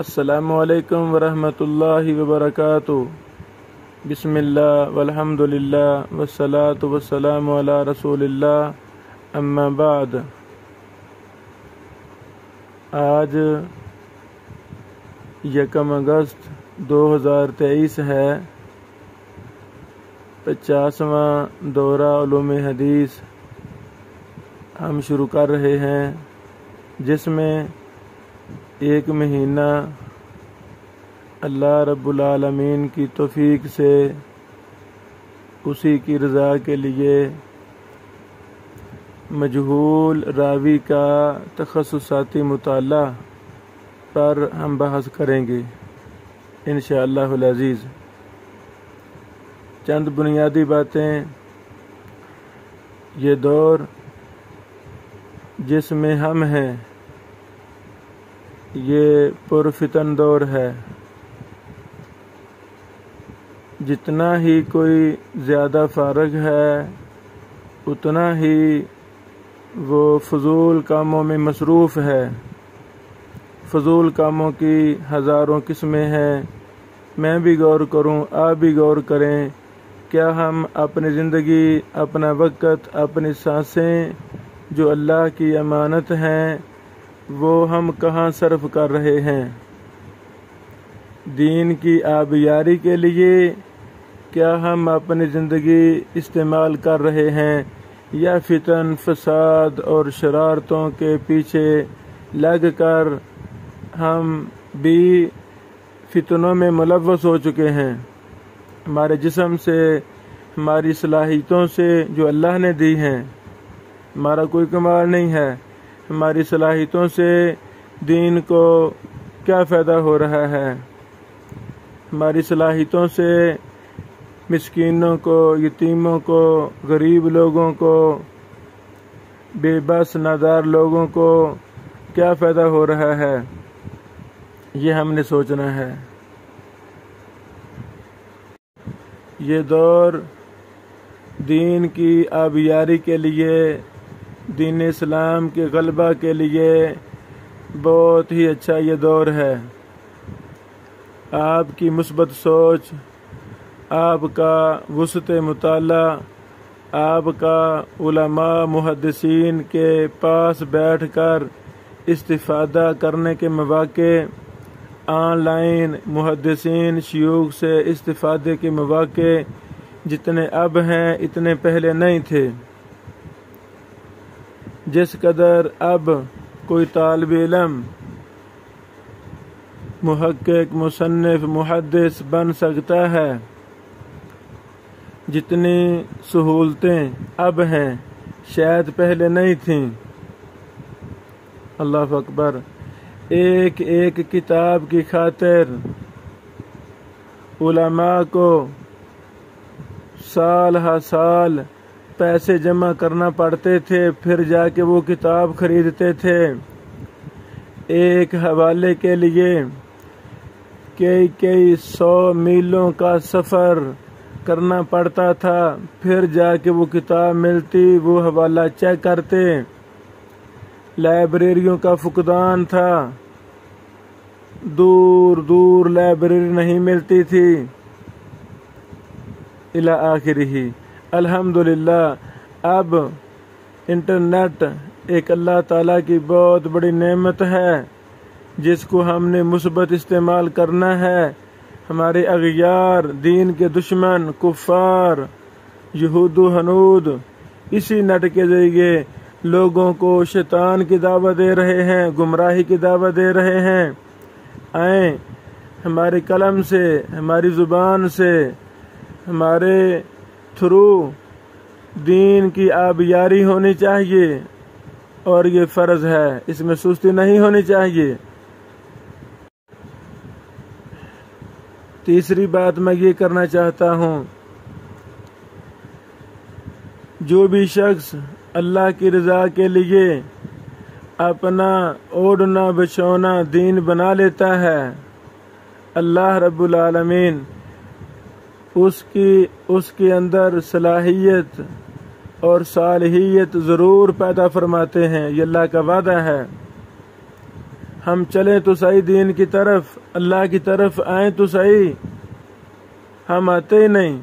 السلام علیکم ورحمۃ اللہ وبرکاتہ۔ بسم اللہ والحمد للہ والصلاة والسلام علی رسول اللہ، اما بعد۔ آج 1 اگست 2023 ہے، 50واں دورہ علوم حدیث ہم شروع کر رہے ہیں، جس میں ایک مہینہ اللہ رب العالمین کی توفیق سے اسی کی رضا کے لیے مجہول راوی کا تخصصاتی مطالعہ پر ہم بحث کریں گے انشاءاللہ العزیز۔ چند بنیادی باتیں۔ یہ دور جس میں ہم ہیں یہ پرفتن دور ہے۔ جتنا ہی کوئی زیادہ فارغ ہے اتنا ہی وہ فضول کاموں میں مصروف ہے۔ فضول کاموں کی ہزاروں قسمیں ہیں۔ میں بھی غور کروں، آپ بھی غور کریں، کیا ہم اپنی زندگی، اپنا وقت، اپنی سانسیں جو اللہ کی امانت ہیں وہ ہم کہاں صرف کر رہے ہیں؟ دین کی آبیاری کے لیے کیا ہم اپنی زندگی استعمال کر رہے ہیں، یا فتن، فساد اور شرارتوں کے پیچھے لگ کر ہم بھی فتنوں میں ملوث ہو چکے ہیں؟ ہمارے جسم سے، ہماری صلاحیتوں سے جو اللہ نے دی ہیں، ہمارا کوئی کمال نہیں ہے، ہماری صلاحیتوں سے دین کو کیا فائدہ ہو رہا ہے؟ ہماری صلاحیتوں سے مسکینوں کو، یتیموں کو، غریب لوگوں کو، بے بس نادار لوگوں کو کیا فائدہ ہو رہا ہے؟ یہ ہم نے سوچنا ہے۔ یہ دور دین کی آبیاری کے لیے، دین اسلام کے غلبہ کے لیے بہت ہی اچھا یہ دور ہے۔ آپ کی مثبت سوچ، آپ کا وسعت مطالعہ، آپ کا علماء محدثین کے پاس بیٹھ کر استفادہ کرنے کے مواقع، آن لائن محدثین شیوخ سے استفادے کے مواقع جتنے اب ہیں اتنے پہلے نہیں تھے۔ جس قدر اب کوئی طالب علم محقق، مصنف، محدث بن سکتا ہے، جتنی سہولتیں اب ہیں شاید پہلے نہیں تھیں۔ اللہ اکبر۔ ایک ایک کتاب کی خاطر علماء کو سال ہر سال پیسے جمع کرنا پڑتے تھے، پھر جا کے وہ کتاب خریدتے تھے۔ ایک حوالے کے لیے کئی 100 میلوں کا سفر کرنا پڑتا تھا، پھر جا کے وہ کتاب ملتی، وہ حوالہ چیک کرتے۔ لائبریریوں کا فقدان تھا، دور دور لائبریری نہیں ملتی تھی، الی آخرہ۔ الحمدللہ اب انٹرنیٹ ایک اللہ تعالیٰ کی بہت بڑی نعمت ہے جس کو ہم نے مثبت استعمال کرنا ہے۔ ہمارے اغیار، دین کے دشمن، کفار، یہود و ہنود اسی نیٹ کے ذریعے لوگوں کو شیطان کی دعوت دے رہے ہیں، گمراہی کی دعوت دے رہے ہیں۔ آئیں ہمارے قلم سے، ہماری زبان سے، ہمارے تھرو دین کی آبیاری ہونی چاہیے، اور یہ فرض ہے، اس میں سستی نہیں ہونی چاہیے۔ تیسری بات میں یہ کرنا چاہتا ہوں، جو بھی شخص اللہ کی رضا کے لیے اپنا اوڑھنا بچھونا دین بنا لیتا ہے، اللہ رب العالمین اس کے اندر صلاحیت اور صالحیت ضرور پیدا فرماتے ہیں، یہ اللہ کا وعدہ ہے۔ ہم چلیں تو صحیح دین کی طرف، اللہ کی طرف آئیں تو صحیح، ہم آتے ہی نہیں۔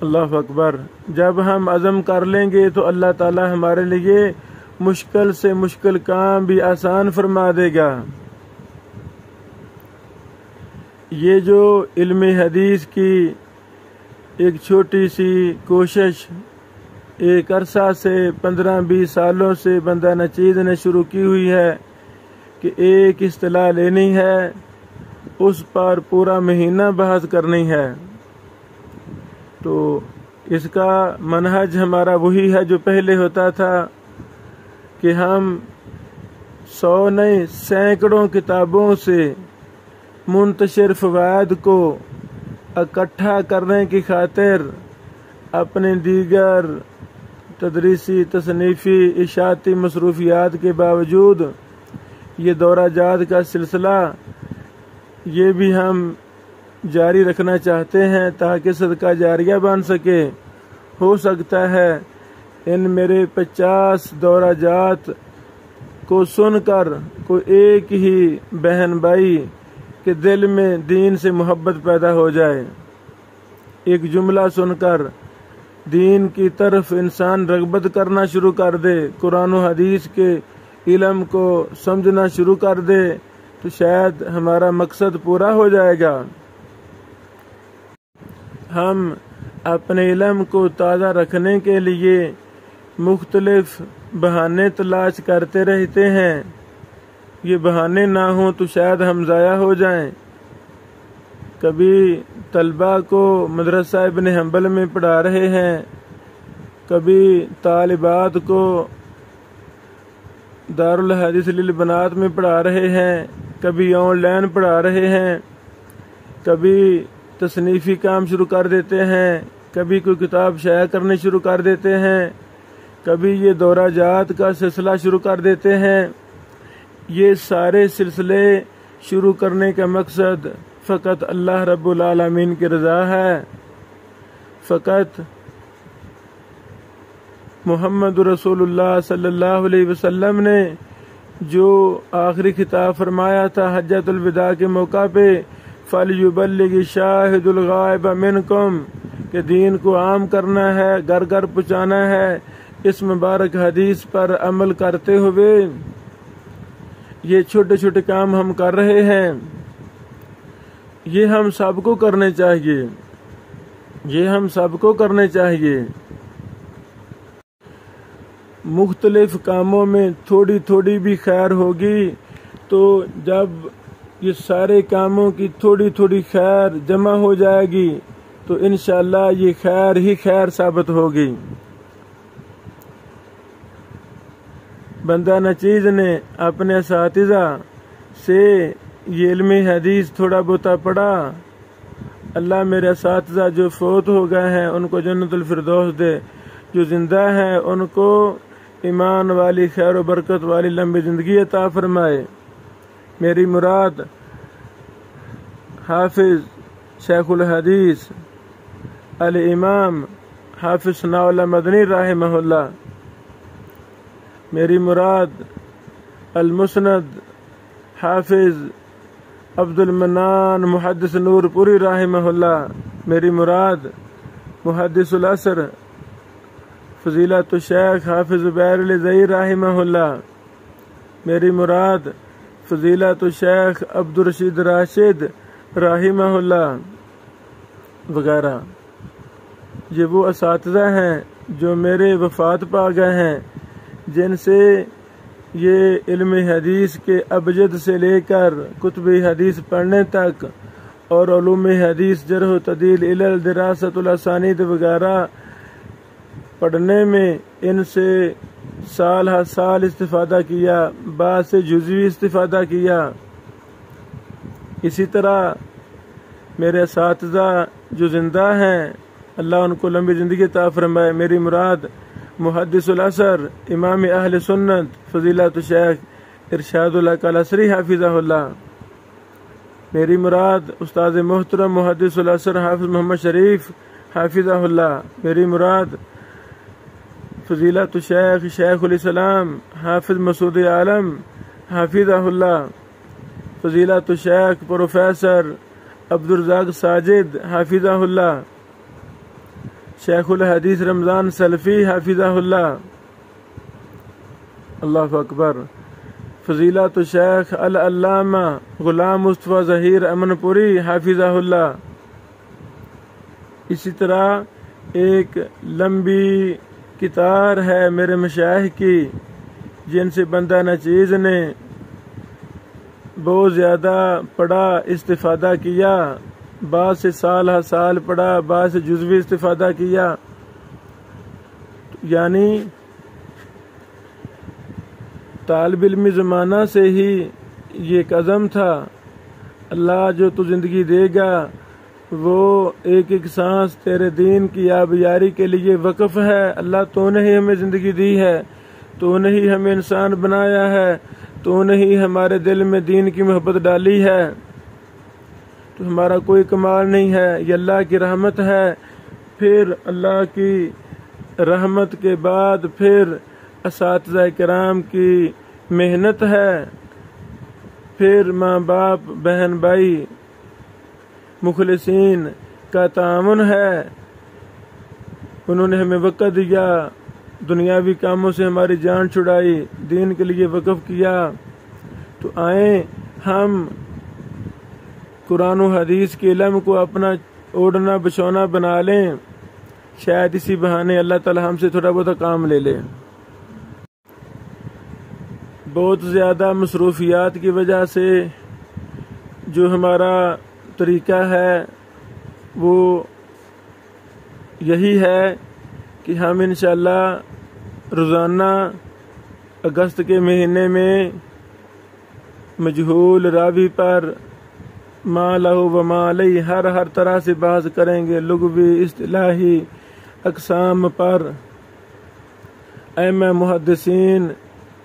اللہ اکبر۔ جب ہم عزم کر لیں گے تو اللہ تعالی ہمارے لیے مشکل سے مشکل کام بھی آسان فرما دے گا۔ یہ جو علم حدیث کی ایک چھوٹی سی کوشش ایک عرصہ سے 15-20 سالوں سے بندہ نچیز نے شروع کی ہوئی ہے کہ ایک اصطلاح لینی ہے، اس پر پورا مہینہ بحث کرنی ہے، تو اس کا منہج ہمارا وہی ہے جو پہلے ہوتا تھا کہ ہم 100 نہیں سینکڑوں کتابوں سے منتشر فوائد کو اکٹھا کرنے کی خاطر اپنے دیگر تدریسی، تصنیفی، اشاعتی مصروفیات کے باوجود یہ دورہ جات کا سلسلہ یہ بھی ہم جاری رکھنا چاہتے ہیں تاکہ صدقہ جاریہ بن سکے۔ ہو سکتا ہے ان میرے 50 دورہ جات کو سن کر کوئی ایک ہی بہن بھائی کے دل میں دین سے محبت پیدا ہو جائے، ایک جملہ سن کر دین کی طرف انسان رغبت کرنا شروع کر دے، قرآن و حدیث کے علم کو سمجھنا شروع کر دے، تو شاید ہمارا مقصد پورا ہو جائے گا۔ ہم اپنے علم کو تازہ رکھنے کے لیے مختلف بہانے تلاش کرتے رہتے ہیں، یہ بہانے نہ ہوں تو شاید ہم ضائع ہو جائیں۔ کبھی طلباء کو مدرسہ ابن حنبل میں پڑھا رہے ہیں، کبھی طالبات کو دارالحدیث للبنات میں پڑھا رہے ہیں، کبھی آن لائن پڑھا رہے ہیں، کبھی تصنیفی کام شروع کر دیتے ہیں، کبھی کوئی کتاب شائع کرنے شروع کر دیتے ہیں، کبھی یہ دورہ جات کا سلسلہ شروع کر دیتے ہیں۔ یہ سارے سلسلے شروع کرنے کا مقصد فقط اللہ رب العالمین کی رضا ہے، فقط محمد رسول اللہ صلی اللہ علیہ وسلم نے جو آخری خطاب فرمایا تھا حجۃ الوداع کے موقع پہ، فَلْيُبَلِّغِ الشَّاهِدُ الْغَائِبَ مِنْكُمْ، کہ دین کو عام کرنا ہے، گھر گھر پہنچانا ہے، اس مبارک حدیث پر عمل کرتے ہوئے یہ چھوٹے چھوٹے کام ہم کر رہے ہیں، یہ ہم سب کو کرنے چاہیے، یہ ہم سب کو کرنے چاہیے۔ مختلف کاموں میں تھوڑی تھوڑی بھی خیر ہوگی تو جب یہ سارے کاموں کی تھوڑی تھوڑی خیر جمع ہو جائے گی تو انشاءاللہ یہ خیر ہی خیر ثابت ہوگی۔ بندہ نچیز نے اپنے اساتذہ سے یہ علم حدیث تھوڑا بہت پڑھا، اللہ میرے اساتذہ جو فوت ہو گئے ہیں ان کو جنت الفردوس دے، جو زندہ ہیں ان کو ایمان والی خیر و برکت والی لمبی زندگی عطا فرمائے۔ میری مراد حافظ شیخ الحدیث الامام حافظ ثناء اللہ مدنی رحمہ اللہ، میری مراد المسند حافظ عبد المنان محدث نور پوری رحمہ اللہ، میری مراد محدث العصر فضیلت الشیخ حافظ زبیر علی زئی رحمہ اللہ، میری مراد فضیلت الشیخ عبد الرشید راشد رحمہ اللہ وغیرہ۔ یہ وہ اساتذہ ہیں جو میرے وفات پا گئے ہیں، جن سے یہ علم حدیث کے ابجد سے لے کر کتب حدیث پڑھنے تک اور علوم حدیث جرح و تعدیل علل دراست الاسانید وغیرہ پڑھنے میں ان سے سال ہر سال استفادہ کیا، بعد سے جزوی استفادہ کیا۔ اسی طرح میرے اساتذہ جو زندہ ہیں اللہ ان کو لمبی زندگی عطا فرمائے، میری مراد محدث العصر امام اہل سنت فضیلت الشیخ ارشاد الحق العصری حافظہ اللہ، میری مراد استاد محترم محدث العصر حافظ محمد شریف حافظہ اللہ، میری مراد فضیلت الشیخ شیخ الاسلام حافظ مسعود عالم حافظہ اللہ، فضیلۃ الشیخ پروفیسر عبدالرزاق ساجد حافظہ اللہ، شیخ الحدیث رمضان سلفی حافظہ اللہ، اللہ اکبر، فضیلۃ الشیخ العلامہ غلام مصطفیٰ ظہیر امن پوری حافظہ اللہ۔ اسی طرح ایک لمبی کتار ہے میرے مشائخ کی جن سے بندہ نچیز نے بہت زیادہ پڑھا، استفادہ کیا، بعض سے سال ہر سال پڑھا، بعض سے جزوی استفادہ کیا، یعنی طالب علمی زمانہ سے ہی یہ ایک عزم تھا، اللہ جو تو زندگی دے گا وہ ایک ایک سانس تیرے دین کی آبیاری کے لیے وقف ہے، اللہ تو نے ہی ہمیں زندگی دی ہے، تو نے ہی ہمیں انسان بنایا ہے، تو نے ہی ہمارے دل میں دین کی محبت ڈالی ہے، تو ہمارا کوئی کمال نہیں ہے، یہ اللہ کی رحمت ہے۔ پھر اللہ کی رحمت کے بعد پھر اساتذہ کرام کی محنت ہے، پھر ماں باپ بہن بھائی مخلصین کا تعاون ہے، انہوں نے ہمیں وقت دیا، دنیاوی کاموں سے ہماری جان چھڑائی، دین کے لیے وقف کیا، تو آئیں ہم قرآن و حدیث کے علم کو اپنا اوڑھنا بچھونا بنا لیں، شاید اسی بہانے اللہ تعالی ہم سے تھوڑا بہت کام لے لے۔ بہت زیادہ مصروفیات کی وجہ سے جو ہمارا طریقہ ہے وہ یہی ہے کہ ہم انشاءاللہ روزانہ اگست کے مہینے میں مجہول راوی پر ما لہو و ما علیہ ہر طرح سے بحث کریں گے، لغوی اصطلاحی اقسام پر، ائمہ محدثین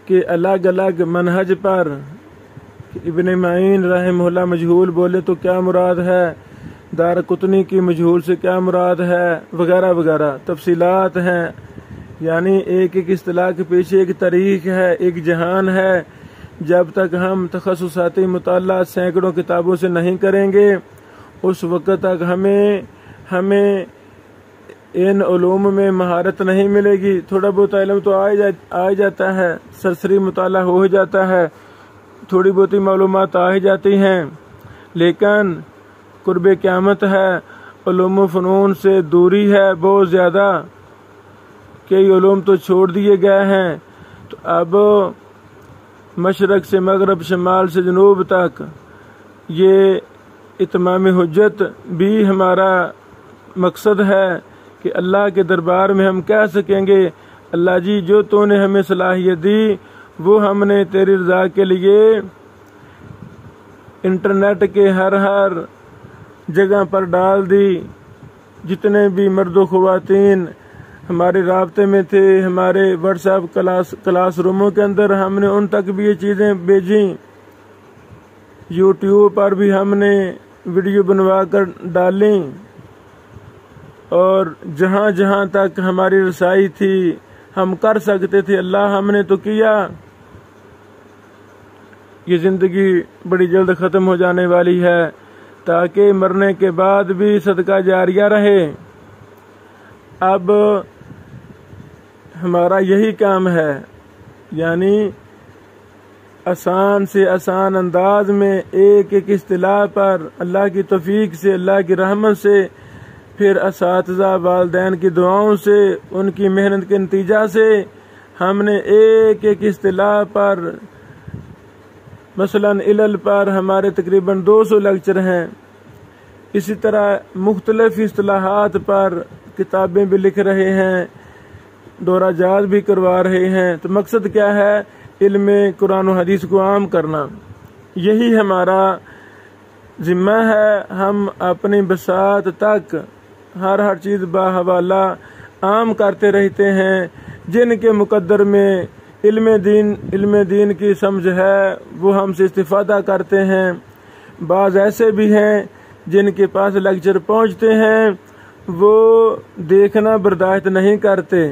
کے الگ الگ منہج پر، ابن معین رحمہ اللہ مجہول بولے تو کیا مراد ہے، دارقطنی کی مجہول سے کیا مراد ہے، وغیرہ وغیرہ تفصیلات ہیں، یعنی ایک ایک اصطلاح کے پیچھے ایک تاریخ ہے، ایک جہان ہے۔ جب تک ہم تخصصاتی مطالعہ سینکڑوں کتابوں سے نہیں کریں گے اس وقت تک ہمیں ان علوم میں مہارت نہیں ملے گی۔ تھوڑا بہت علم تو آ جاتا ہے، سرسری مطالعہ ہو جاتا ہے، تھوڑی بہت معلومات آ ہی جاتی ہیں، لیکن قرب قیامت ہے، علوم و فنون سے دوری ہے بہت زیادہ، کئی علوم تو چھوڑ دیے گئے ہیں، تو اب مشرق سے مغرب، شمال سے جنوب تک یہ اتمام حجت بھی ہمارا مقصد ہے کہ اللہ کے دربار میں ہم کہہ سکیں گے اللہ جی جو تو نے ہمیں صلاحیت دی وہ ہم نے تیری رضا کے لیے انٹرنیٹ کے ہر جگہ پر ڈال دی، جتنے بھی مرد و خواتین ہمارے رابطے میں تھے، ہمارے واٹس ایپ کلاس روموں کے اندر ہم نے ان تک بھی یہ چیزیں بھیجیں، یوٹیوب پر بھی ہم نے ویڈیو بنوا کر ڈالیں، اور جہاں جہاں تک ہماری رسائی تھی ہم کر سکتے تھے اللہ ہم نے تو کیا۔ یہ زندگی بڑی جلد ختم ہو جانے والی ہے تاکہ مرنے کے بعد بھی صدقہ جاریہ رہے۔ اب ہمارا یہی کام ہے، یعنی آسان سے آسان انداز میں ایک ایک اصطلاح پر اللہ کی توفیق سے، اللہ کی رحمت سے، پھر اساتذہ والدین کی دعاؤں سے، ان کی محنت کے نتیجہ سے ہم نے ایک ایک اصطلاح پر، مثلا علل پر ہمارے تقریباً 200 لیکچر ہیں، اسی طرح مختلف اصطلاحات پر کتابیں بھی لکھ رہے ہیں، دورہ جات بھی کروا رہے ہیں۔ تو مقصد کیا ہے؟ علم قرآن و حدیث کو عام کرنا، یہی ہمارا ذمہ ہے۔ ہم اپنی بساط تک ہر چیز باحوالہ عام کرتے رہتے ہیں، جن کے مقدر میں علم دین کی سمجھ ہے وہ ہم سے استفادہ کرتے ہیں۔ بعض ایسے بھی ہیں جن کے پاس لیکچر پہنچتے ہیں وہ دیکھنا برداشت نہیں کرتے،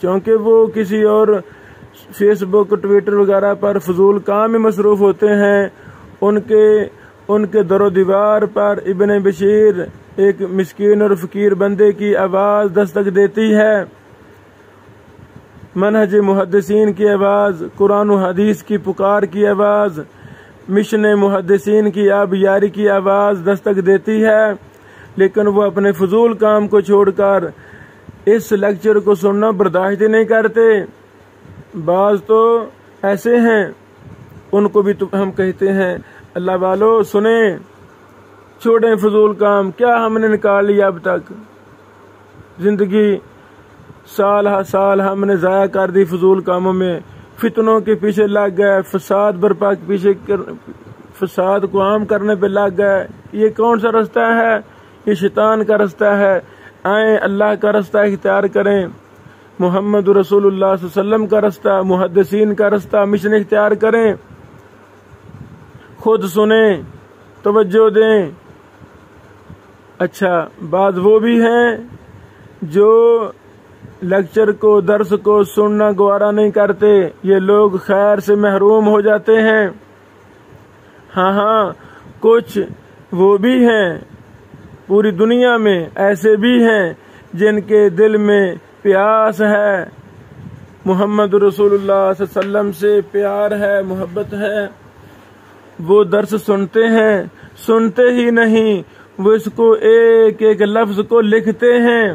کیونکہ وہ کسی اور فیس بک ٹویٹر وغیرہ پر فضول کام میں مصروف ہوتے ہیں، ان کے در و دیوار پر ابن بشیر ایک مسکین اور فقیر بندے کی آواز دستک دیتی ہے، منہج محدثین کی آواز، قرآن و حدیث کی پکار کی آواز، مشن محدثین کی آب یاری کی آواز دستک دیتی ہے، لیکن وہ اپنے فضول کام کو چھوڑ کر اس لیکچر کو سننا برداشت نہیں کرتے۔ بعض تو ایسے ہیں، ان کو بھی ہم کہتے ہیں اللہ والو سنیں، چھوڑیں فضول کام، کیا ہم نے نکال لیا اب تک؟ زندگی سال ہا سال ہم نے ضائع کر دی فضول کاموں میں، فتنوں کے پیچھے لگ گئے، فساد برپا کے پیچھے فساد کو عام کرنے پہ لگ گئے۔ یہ کون سا رستہ ہے؟ یہ شیطان کا رستہ ہے۔ آئیں اللہ کا رستہ اختیار کریں، محمد رسول اللہ صلی اللہ علیہ وسلم کا رستہ، محدثین کا رستہ، مشن اختیار کریں، خود سنیں، توجہ دیں۔ اچھا، بعض وہ بھی ہیں جو لیکچر کو، درس کو سننا گوارا نہیں کرتے، یہ لوگ خیر سے محروم ہو جاتے ہیں۔ ہاں کچھ وہ بھی ہیں، پوری دنیا میں ایسے بھی ہیں جن کے دل میں پیاس ہے، محمد رسول اللہ صلی اللہ علیہ وسلم سے پیار ہے، محبت ہے، وہ درس سنتے ہیں، سنتے ہی نہیں، وہ اس کو ایک ایک لفظ کو لکھتے ہیں،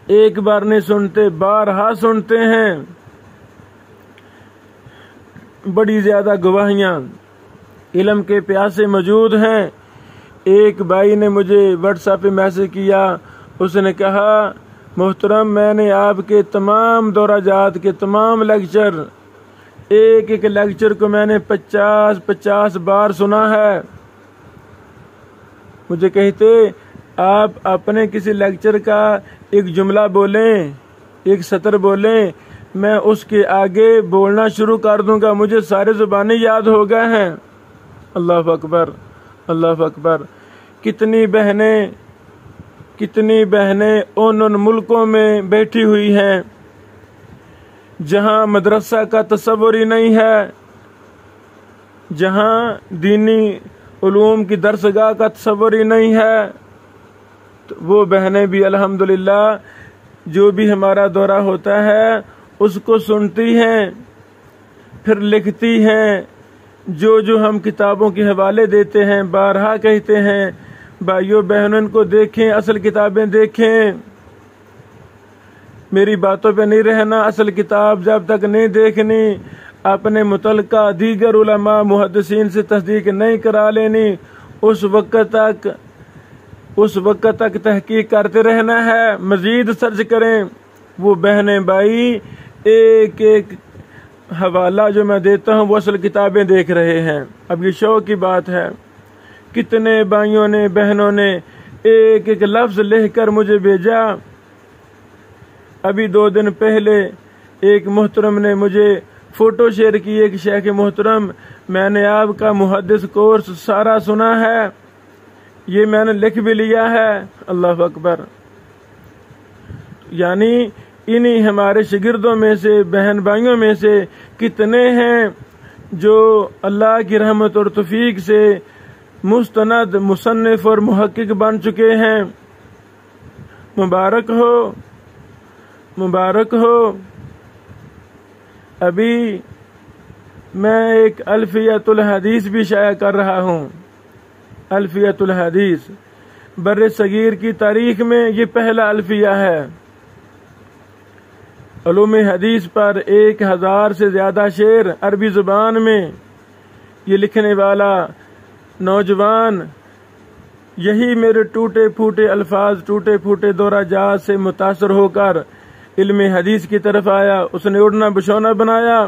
ایک بار نہیں سنتے، بارہا سنتے ہیں۔ بڑی زیادہ گواہیاں علم کے پیاسے موجود ہیں۔ ایک بھائی نے مجھے واٹس ایپ پہ میسج کیا، اس نے کہا محترم میں نے آپ کے تمام دورہ جات کے تمام لیکچر، ایک ایک لیکچر کو میں نے 50 بار سنا ہے۔ مجھے کہتے آپ اپنے کسی لیکچر کا ایک جملہ بولیں، ایک سطر بولیں، میں اس کے آگے بولنا شروع کر دوں گا، مجھے سارے زبانیں یاد ہو گئے ہیں۔ اللہ اکبر، اللہ اکبر۔ کتنی بہنیں ان ملکوں میں بیٹھی ہوئی ہیں جہاں مدرسہ کا تصور ہی نہیں ہے، جہاں دینی علوم کی درسگاہ کا تصور ہی نہیں ہے، تو وہ بہنیں بھی الحمدللہ جو بھی ہمارا دورہ ہوتا ہے اس کو سنتی ہیں، پھر لکھتی ہیں، جو ہم کتابوں کے حوالے دیتے ہیں بارہا کہتے ہیں بھائیوں بہنوں کو دیکھیں، اصل کتابیں دیکھیں، میری باتوں پہ نہیں رہنا، اصل کتاب جب تک نہیں دیکھنی، اپنے متعلقہ دیگر علماء محدثین سے تصدیق نہیں کرا لینی، اس وقت تک تحقیق کرتے رہنا ہے، مزید سرچ کریں۔ وہ بہنیں بھائی ایک ایک حوالہ جو میں دیتا ہوں وہ اصل کتابیں دیکھ رہے ہیں۔ اب یہ شوق کی بات ہے، کتنے بھائیوں نے بہنوں نے ایک ایک لفظ لکھ کر مجھے بھیجا۔ ابھی 2 دن پہلے ایک محترم نے مجھے فوٹو شیئر کی، ایک شیخ محترم میں نے آپ کا محدث کورس سارا سنا ہے، یہ میں نے لکھ بھی لیا ہے۔ اللہ اکبر۔ یعنی انہی ہمارے شاگردوں میں سے، بہن بھائیوں میں سے کتنے ہیں جو اللہ کی رحمت اور توفیق سے مستند مصنف اور محقق بن چکے ہیں۔ مبارک ہو، مبارک ہو۔ ابھی میں ایک الفیۃ الحدیث بھی شائع کر رہا ہوں۔ الفیۃ الحدیث بر صغیر کی تاریخ میں یہ پہلا الفیہ ہے۔ علوم حدیث پر 1000 سے زیادہ شعر عربی زبان میں، یہ لکھنے والا نوجوان یہی میرے ٹوٹے پھوٹے الفاظ، ٹوٹے پھوٹے دورہ جات سے متاثر ہو کر علم حدیث کی طرف آیا، اس نے اڑنا بچھونا بنایا،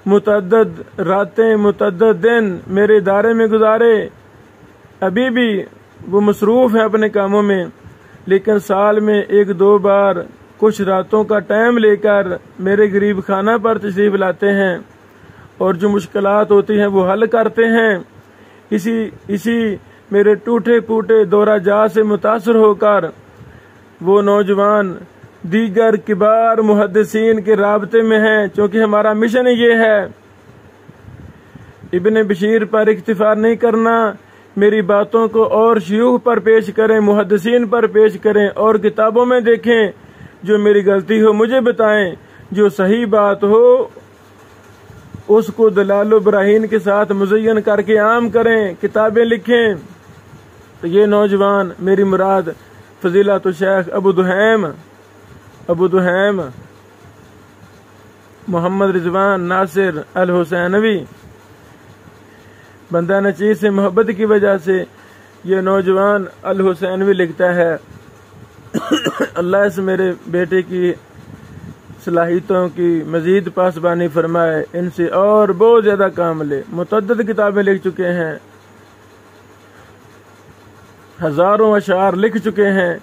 متعدد راتیں متعدد دن میرے ادارے میں گزارے، ابھی بھی وہ مصروف ہیں اپنے کاموں میں، لیکن سال میں 1-2 بار کچھ راتوں کا ٹائم لے کر میرے غریب خانہ پر تشریف لاتے ہیں اور جو مشکلات ہوتی ہیں وہ حل کرتے ہیں۔ اسی میرے ٹوٹے پھوٹے دورہ جات سے متاثر ہو کر وہ نوجوان دیگر کبار محدثین کے رابطے میں ہیں، چونکہ ہمارا مشن یہ ہے ابن بشیر پر اکتفا نہیں کرنا، میری باتوں کو اور شیوخ پر پیش کریں، محدثین پر پیش کریں، اور کتابوں میں دیکھیں، جو میری غلطی ہو مجھے بتائیں، جو صحیح بات ہو اس کو دلال و براہین کے ساتھ مزین کر کے عام کریں، کتابیں لکھیں۔ تو یہ نوجوان، میری مراد فضیلت الشیخ ابو دحیم محمد رضوان ناصر الحسینوی، بندہ نچیز سے محبت کی وجہ سے یہ نوجوان الحسینوی لکھتا ہے، اللہ اس میرے بیٹے کی صلاحیتوں کی مزید پاسبانی فرمائے، ان سے اور بہت زیادہ کام لے۔ متعدد کتابیں لکھ چکے ہیں، ہزاروں اشعار لکھ چکے ہیں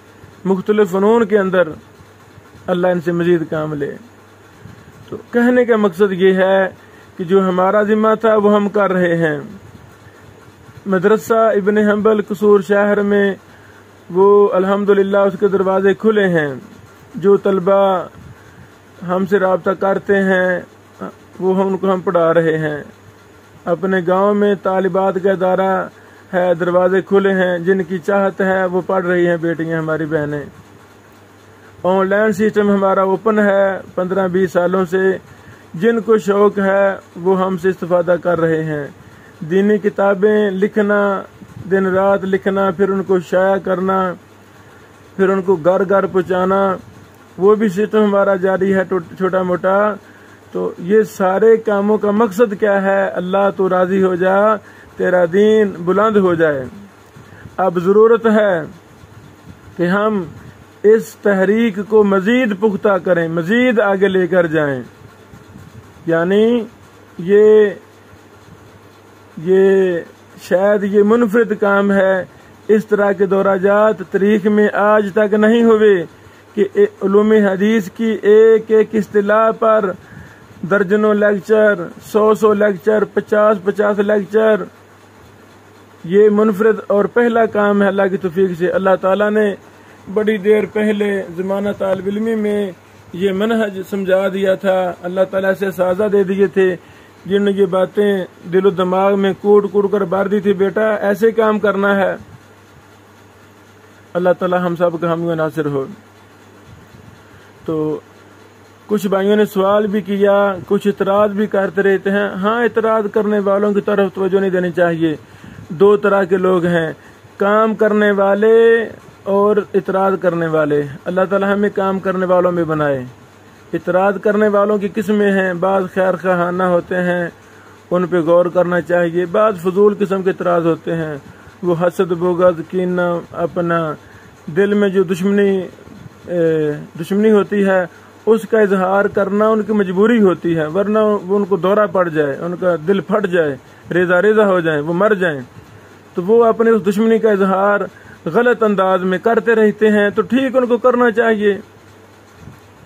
مختلف فنون کے اندر، اللہ ان سے مزید کام لے۔ تو کہنے کا مقصد یہ ہے کہ جو ہمارا ذمہ تھا وہ ہم کر رہے ہیں۔ مدرسہ ابن حنبل قصور شہر میں وہ الحمدللہ اس کے دروازے کھلے ہیں، جو طلبہ ہم سے رابطہ کرتے ہیں وہ ان کو ہم پڑھا رہے ہیں۔ اپنے گاؤں میں طالبات کا ادارہ ہے، دروازے کھلے ہیں، جن کی چاہت ہے وہ پڑھ رہی ہیں بیٹیاں ہماری بہنیں۔ آن لائن سسٹم ہمارا اوپن ہے 15-20 سالوں سے، جن کو شوق ہے وہ ہم سے استفادہ کر رہے ہیں۔ دینی کتابیں لکھنا، دن رات لکھنا، پھر ان کو شائع کرنا، پھر ان کو گھر گھر پہنچانا، وہ بھی سسٹم ہمارا جاری ہے چھوٹا موٹا۔ تو یہ سارے کاموں کا مقصد کیا ہے؟ اللہ تو راضی ہو جا، تیرا دین بلند ہو جائے۔ اب ضرورت ہے کہ ہم اس تحریک کو مزید پختہ کریں، مزید آگے لے کر جائیں۔ یعنی یہ شاید یہ منفرد کام ہے، اس طرح کے دورہ جات تاریخ میں آج تک نہیں ہوئے کہ علوم حدیث کی ایک ایک اصطلاح پر درجنوں لیکچر، 100 لیکچر، 50 لیکچر۔ یہ منفرد اور پہلا کام ہے اللہ کی توفیق سے۔ اللہ تعالیٰ نے بڑی دیر پہلے زمانہ طالب علمی میں یہ منہج سمجھا دیا تھا، اللہ تعالیٰ سے سازہ دے دیے تھے، جن نے یہ باتیں دل و دماغ میں کوٹ کر بار دی تھی، بیٹا ایسے کام کرنا ہے۔ اللہ تعالیٰ ہم سب کا حامی و ناصر ہو۔ تو کچھ بھائیوں نے سوال بھی کیا، کچھ اعتراض بھی کرتے رہتے ہیں۔ ہاں، اعتراض کرنے والوں کی طرف توجہ نہیں دینی چاہیے۔ دو طرح کے لوگ ہیں، کام کرنے والے اور اعتراض کرنے والے۔ اللہ تعالیٰ ہمیں کام کرنے والوں میں بنائے۔ اعتراض کرنے والوں کی قسمیں ہیں، بعض خیر خواہانہ ہوتے ہیں، ان پہ غور کرنا چاہیے، بعض فضول قسم کے اعتراض ہوتے ہیں، وہ حسد، بغض، کینہ، اپنا دل میں جو دشمنی ہوتی ہے اس کا اظہار کرنا ان کی مجبوری ہوتی ہے، ورنہ وہ ان کو دورہ پڑ جائے، ان کا دل پھٹ جائے، ریزہ ہو جائیں، وہ مر جائیں، تو وہ اپنے اس دشمنی کا اظہار غلط انداز میں کرتے رہتے ہیں۔ تو ٹھیک، ان کو کرنا چاہیے،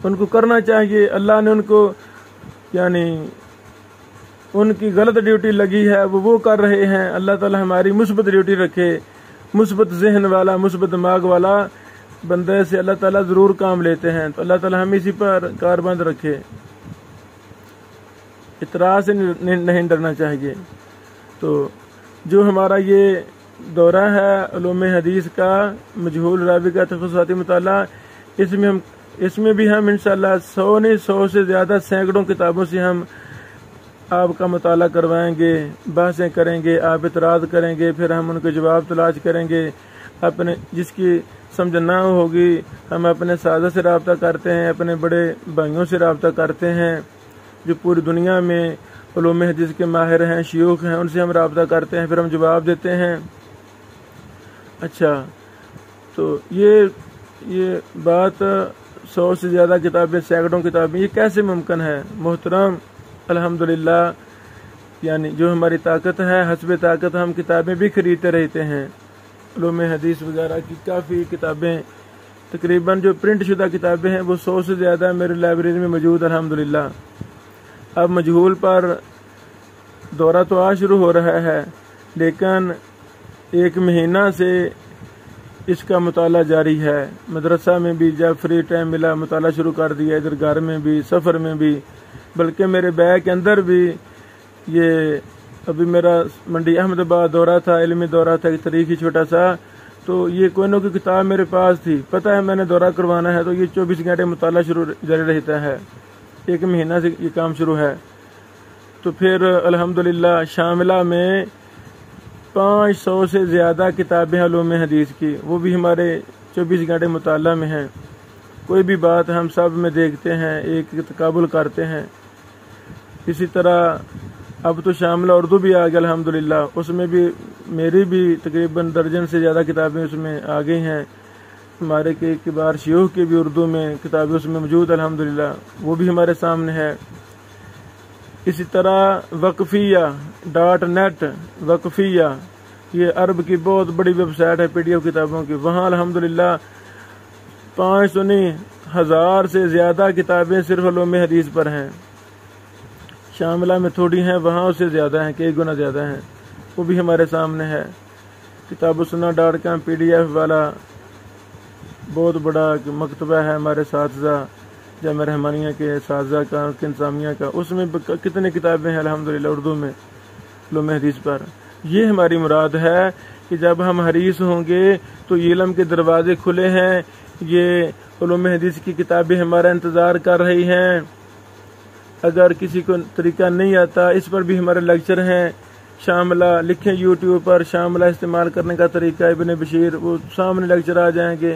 ان کو کرنا چاہیے۔ اللہ نے ان کو یعنی ان کی غلط ڈیوٹی لگی ہے، وہ کر رہے ہیں۔ اللہ تعالی ہماری مثبت ڈیوٹی رکھے، مثبت ذہن والا، مثبت دماغ والا بندے سے اللہ تعالیٰ ضرور کام لیتے ہیں۔ تو اللہ تعالیٰ ہمیں اسی پر کاربند رکھے، اعتراض سے نہیں ڈرنا چاہیے۔ تو جو ہمارا یہ دورہ ہے علوم حدیث کا، مجہول راوی کا تخصصاتی مطالعہ، اس میں بھی ہم انشاءاللہ 100 سے زیادہ سینکڑوں کتابوں سے ہم آپ کا مطالعہ کروائیں گے، بحثیں کریں گے، آپ اعتراض کریں گے، پھر ہم ان کے جواب تلاش کریں گے۔ اپنے جس کی سمجھ نہ ہوگی، ہم اپنے سادہ سے رابطہ کرتے ہیں، اپنے بڑے بھائیوں سے رابطہ کرتے ہیں جو پوری دنیا میں علوم حدیث کے ماہر ہیں، شیوخ ہیں، ان سے ہم رابطہ کرتے ہیں، پھر ہم جواب دیتے ہیں۔ اچھا، تو یہ بات 100 سے زیادہ کتابیں، سینکڑوں کتابیں، یہ کیسے ممکن ہے؟ محترم، الحمدللہ یعنی جو ہماری طاقت ہے، حسب طاقت ہم کتابیں بھی خریدتے رہتے ہیں۔ علوم حدیث وغیرہ کی کافی کتابیں، تقریباً جو پرنٹ شدہ کتابیں ہیں وہ 100 سے زیادہ میرے لائبریری میں موجود، الحمدللہ۔ اب مجہول پر دورہ تو آج شروع ہو رہا ہے، لیکن 1 مہینہ سے اس کا مطالعہ جاری ہے۔ مدرسہ میں بھی جب فری ٹائم ملا مطالعہ شروع کر دیا، ادھر گھر میں بھی، سفر میں بھی، بلکہ میرے بیگ کے اندر بھی۔ یہ ابھی میرا منڈی احمد آباد دورہ تھا، علمی دورہ تھا، ایک تاریخی چھوٹا سا، تو یہ کوئنوں کی کتاب میرے پاس تھی، پتہ ہے میں نے دورہ کروانا ہے، تو یہ 24 گھنٹے مطالعہ جاری رہتا ہے، 1 مہینہ سے یہ کام شروع ہے۔ تو پھر الحمدللہ شاملہ میں 500 سے زیادہ کتابیں علوم حدیث کی، وہ بھی ہمارے 24 گھنٹے مطالعہ میں ہیں۔ کوئی بھی بات ہم سب میں دیکھتے ہیں، ایک تقابل کرتے ہیں۔ اسی طرح اب تو شاملہ اردو بھی آ گیا الحمدللہ، اس میں بھی میری بھی تقریباً درجن سے زیادہ کتابیں اس میں آ گئی ہیں۔ ہمارے کے کبار شیوخ کی بھی اردو میں کتابیں اس میں موجود الحمدللہ، وہ بھی ہمارے سامنے ہے۔ اسی طرح وقفیہ .net وقفیہ، یہ عرب کی بہت بڑی ویب سائٹ ہے PDF کتابوں کی، وہاں الحمدللہ 500 نہیں 1000 سے زیادہ کتابیں صرف علوم حدیث پر ہیں۔ شاملہ میں تھوڑی ہیں، وہاں اس سے زیادہ ہیں، کئی گنا زیادہ ہیں، وہ بھی ہمارے سامنے ہے۔ کتاب السنہ.com PDF والا بہت بڑا مکتبہ ہے ہمارے اساتذہ جامعہ رحمانیہ کے اساتذہ کا، انتظامیہ کا، اس میں کتنی کتابیں ہیں الحمدللہ اردو میں علوم حدیث پر۔ یہ ہماری مراد ہے کہ جب ہم حریص ہوں گے تو یہ علم کے دروازے کھلے ہیں، یہ علوم حدیث کی کتابیں ہمارا انتظار کر رہی ہیں۔ اگر کسی کو طریقہ نہیں آتا، اس پر بھی ہمارے لیکچر ہیں، شاملہ لکھیں YouTube پر، شاملہ استعمال کرنے کا طریقہ ابن بشیر، وہ سامنے لیکچر آ جائیں گے،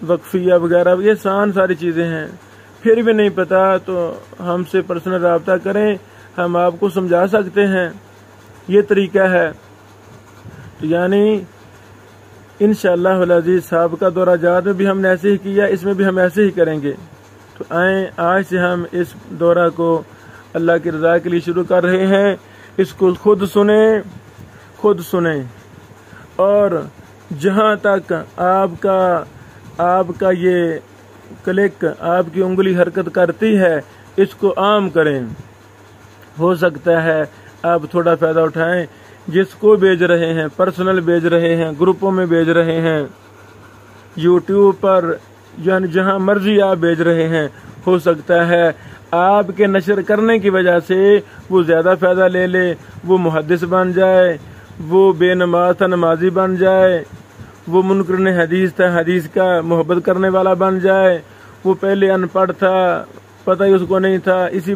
وقفیہ وغیرہ، یہ آسان ساری چیزیں ہیں۔ پھر بھی نہیں پتا تو ہم سے پرسنل رابطہ کریں، ہم آپ کو سمجھا سکتے ہیں، یہ طریقہ ہے۔ تو یعنی انشاءاللہ العزیز سابقہ دورہ جات میں بھی ہم نے ایسے ہی کیا، اس میں بھی ہم ایسے ہی کریں گے۔ تو آئیں آج سے ہم اس دورہ کو اللہ کی رضا کے لیے شروع کر رہے ہیں، اس کو خود سنیں اور جہاں تک آپ کا یہ کلک، آپ کی انگلی حرکت کرتی ہے، اس کو عام کریں۔ ہو سکتا ہے آپ تھوڑا فائدہ اٹھائیں، جس کو بھیج رہے ہیں، پرسنل بھیج رہے ہیں، گروپوں میں بھیج رہے ہیں، YouTube پر، یعنی جہاں مرضی آپ بھیج رہے ہیں، ہو سکتا ہے آپ کے نشر کرنے کی وجہ سے وہ زیادہ فائدہ لے لے، وہ محدث بن جائے، وہ بے نماز تھا نمازی بن جائے، وہ منکر حدیث تھا حدیث کا محبت کرنے والا بن جائے، وہ پہلے ان پڑھ تھا پتہ ہی اس کو نہیں تھا، اسی